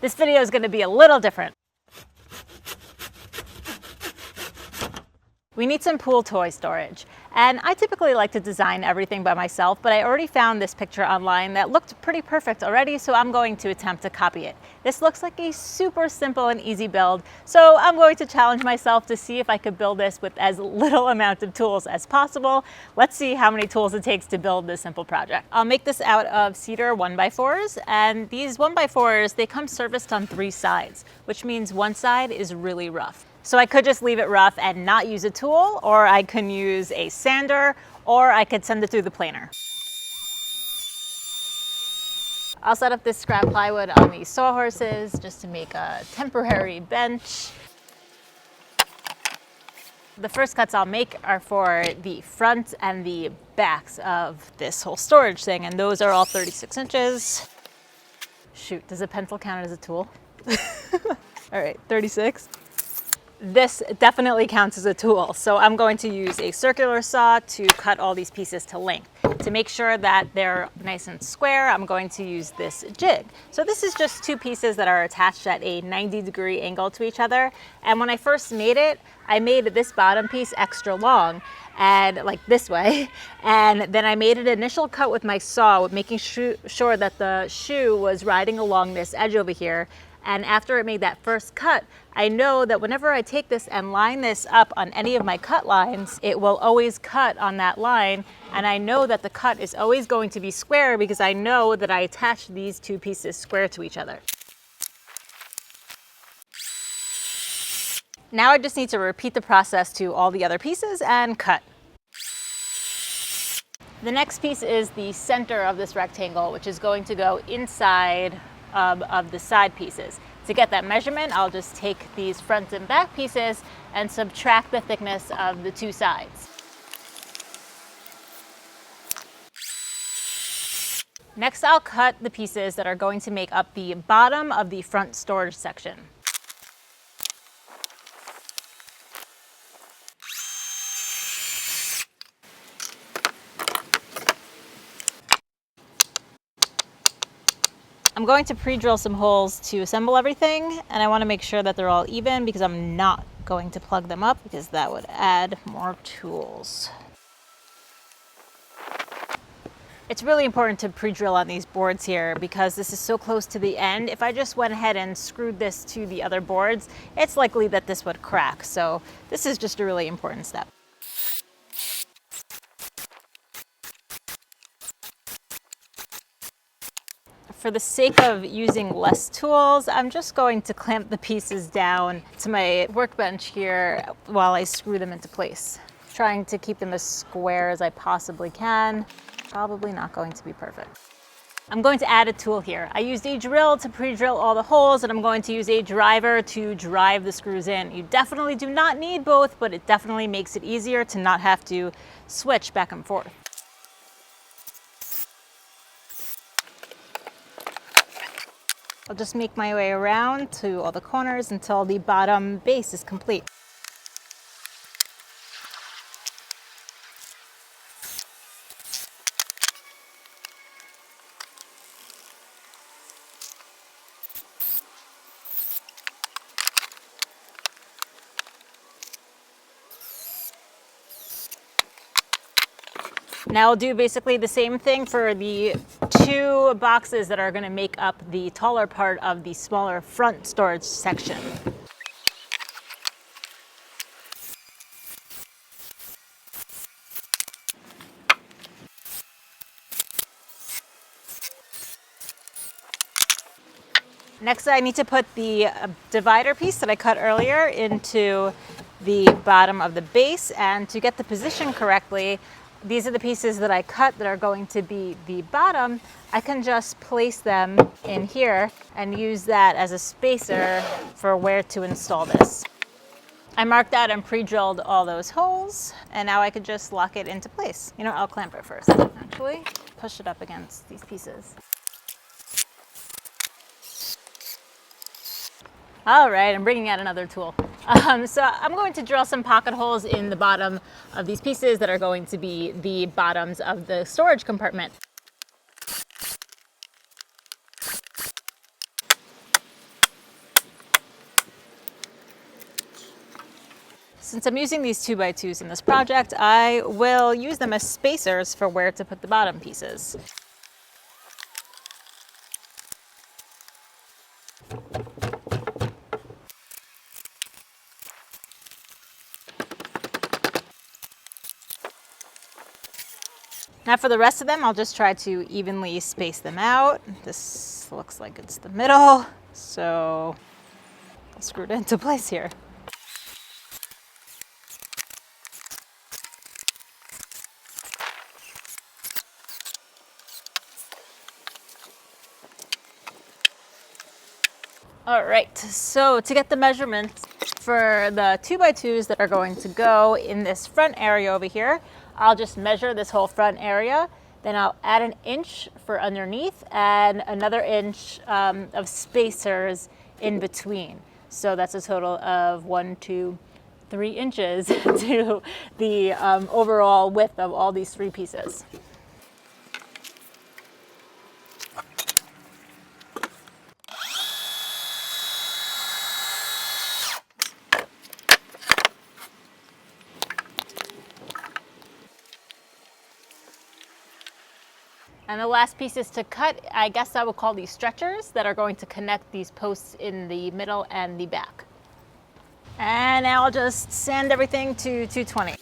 This video is going to be a little different. We need some pool toy storage, and I typically like to design everything by myself, but I already found this picture online that looked pretty perfect already, so I'm going to attempt to copy it. This looks like a super simple and easy build, so I'm going to challenge myself to see if I could build this with as little amount of tools as possible. Let's see how many tools it takes to build this simple project. I'll make this out of cedar 1x4s, and these 1x4s, they come serviced on 3 sides, which means one side is really rough. So I could just leave it rough and not use a tool, or I can use a sander, or I could send it through the planer. I'll set up this scrap plywood on these sawhorses just to make a temporary bench. The first cuts I'll make are for the front and the backs of this whole storage thing, and those are all 36 inches. Shoot, does a pencil count as a tool? All right, 36. This definitely counts as a tool, so I'm going to use a circular saw to cut all these pieces to length. To make sure that they're nice and square, I'm going to use this jig. So this is just 2 pieces that are attached at a 90-degree angle to each other. And when I first made it, I made this bottom piece extra long, and like this way. And then I made an initial cut with my saw, making sure that the shoe was riding along this edge over here. And after it made that first cut, I know that whenever I take this and line this up on any of my cut lines, it will always cut on that line. And I know that the cut is always going to be square because I know that I attached these 2 pieces square to each other. Now I just need to repeat the process to all the other pieces and cut. The next piece is the center of this rectangle, which is going to go inside of the side pieces. To get that measurement, I'll just take these front and back pieces and subtract the thickness of the 2 sides. Next, I'll cut the pieces that are going to make up the bottom of the front storage section. I'm going to pre-drill some holes to assemble everything, and I want to make sure that they're all even because I'm not going to plug them up because that would add more tools. It's really important to pre-drill on these boards here because this is so close to the end. If I just went ahead and screwed this to the other boards, it's likely that this would crack. So this is just a really important step. For the sake of using less tools, I'm just going to clamp the pieces down to my workbench here while I screw them into place. Trying to keep them as square as I possibly can. Probably not going to be perfect. I'm going to add a tool here. I used a drill to pre-drill all the holes, and I'm going to use a driver to drive the screws in. You definitely do not need both, but it definitely makes it easier to not have to switch back and forth. I'll just make my way around to all the corners until the bottom base is complete. Now I'll do basically the same thing for the 2 boxes that are going to make up the taller part of the smaller front storage section. Next, I need to put the divider piece that I cut earlier into the bottom of the base, and to get the position correctly, these are the pieces that I cut that are going to be the bottom. I can just place them in here and use that as a spacer for where to install this. I marked out and pre-drilled all those holes, and now I could just lock it into place. You know, I'll clamp it first, actually. Push it up against these pieces. All right, I'm bringing out another tool. So I'm going to drill some pocket holes in the bottom of these pieces that are going to be the bottoms of the storage compartment. Since I'm using these 2x2s in this project, I will use them as spacers for where to put the bottom pieces. Now for the rest of them, I'll just try to evenly space them out. This looks like it's the middle, so I'll screw it into place here. All right, so to get the measurements for the 2x2s that are going to go in this front area over here, I'll just measure this whole front area. Then I'll add an inch for underneath and another inch of spacers in between. So that's a total of 1, 2, 3 inches to the overall width of all these 3 pieces. And the last pieces to cut, I guess I would call these stretchers that are going to connect these posts in the middle and the back. And now I'll just sand everything to 220.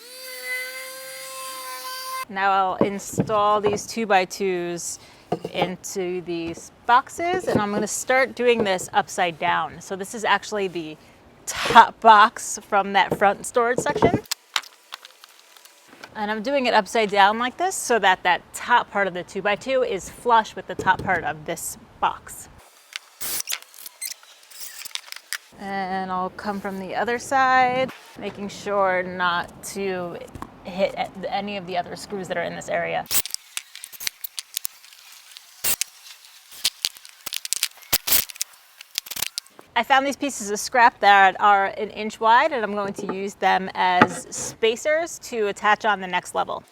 Now I'll install these 2x2s into these boxes, and I'm going to start doing this upside down. So this is actually the top box from that front storage section. And I'm doing it upside down like this so that that top part of the 2x2 is flush with the top part of this box. And I'll come from the other side, making sure not to hit any of the other screws that are in this area. I found these pieces of scrap that are an inch wide, and I'm going to use them as spacers to attach on the next level.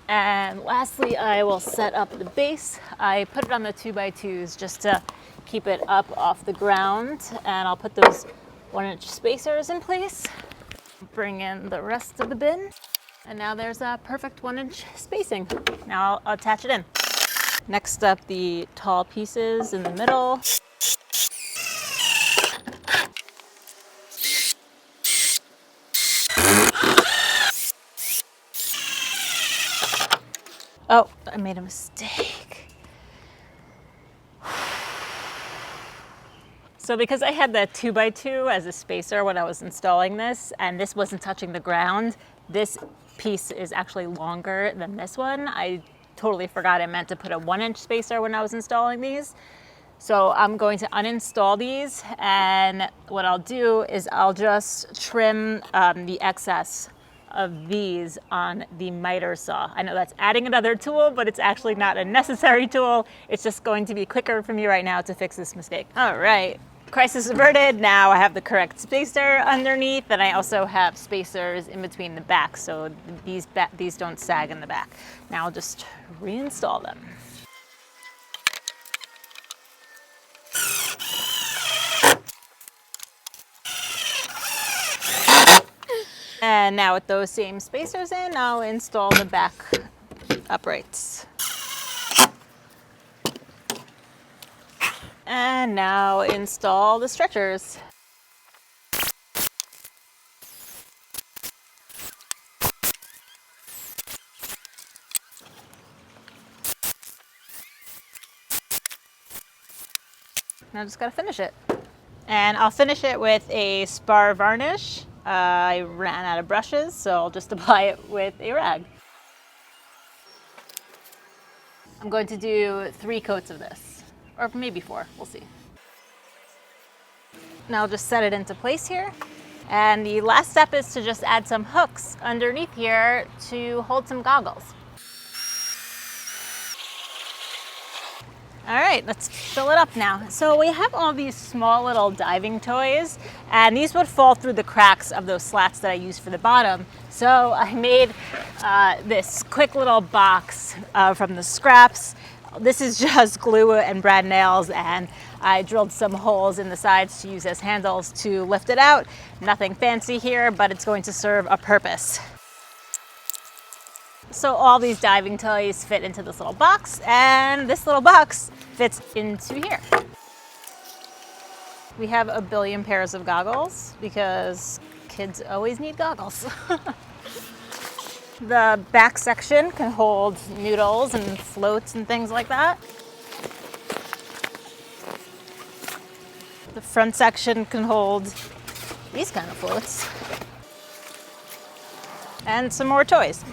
And lastly, I will set up the base. I put it on the 2x2s just to keep it up off the ground, and I'll put those 1-inch spacers in place. Bring in the rest of the bin, and now there's a perfect 1-inch spacing. Now I'll attach it in. Next up, the tall pieces in the middle. Oh, I made a mistake. So because I had the 2x2 as a spacer when I was installing this, and this wasn't touching the ground, this piece is actually longer than this one. I totally forgot I meant to put a 1-inch spacer when I was installing these. So I'm going to uninstall these, and what I'll do is I'll just trim the excess of these on the miter saw. I know that's adding another tool, but it's actually not a necessary tool. It's just going to be quicker for me right now to fix this mistake. All right, crisis averted. Now I have the correct spacer underneath, and I also have spacers in between the back, so these don't sag in the back. Now I'll just reinstall them. And now with those same spacers in, I'll install the back uprights. And now install the stretchers. Now I just gotta finish it. And I'll finish it with a Spar Varnish. I ran out of brushes, so I'll just apply it with a rag. I'm going to do 3 coats of this, or maybe 4, we'll see. Now I'll just set it into place here. And the last step is to just add some hooks underneath here to hold some goggles. All right, let's fill it up now. So we have all these small little diving toys, and these would fall through the cracks of those slats that I used for the bottom. So I made this quick little box from the scraps. This is just glue and brad nails, and I drilled some holes in the sides to use as handles to lift it out. Nothing fancy here, but it's going to serve a purpose. So all these diving toys fit into this little box, and this little box fits into here. We have a billion pairs of goggles because kids always need goggles. The back section can hold noodles and floats and things like that. The front section can hold these kind of floats. And some more toys.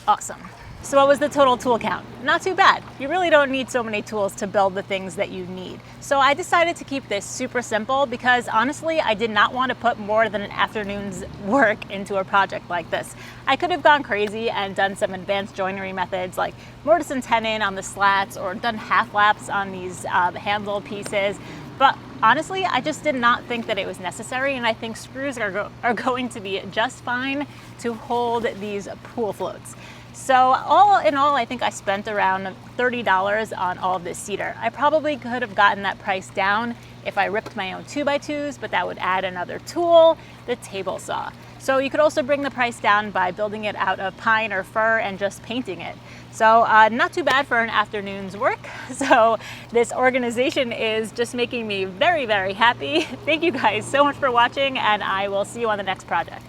Awesome. So what was the total tool count? Not too bad. You really don't need so many tools to build the things that you need. So I decided to keep this super simple because honestly, I did not want to put more than an afternoon's work into a project like this. I could have gone crazy and done some advanced joinery methods like mortise and tenon on the slats or done half laps on these handle pieces. But honestly, I just did not think that it was necessary, and I think screws are going to be just fine to hold these pool floats. So all in all, I think I spent around $30 on all of this cedar. I probably could have gotten that price down if I ripped my own 2x2s, but that would add another tool, the table saw. So you could also bring the price down by building it out of pine or fir and just painting it. So not too bad for an afternoon's work. So this organization is just making me very, very happy. Thank you guys so much for watching, and I will see you on the next project.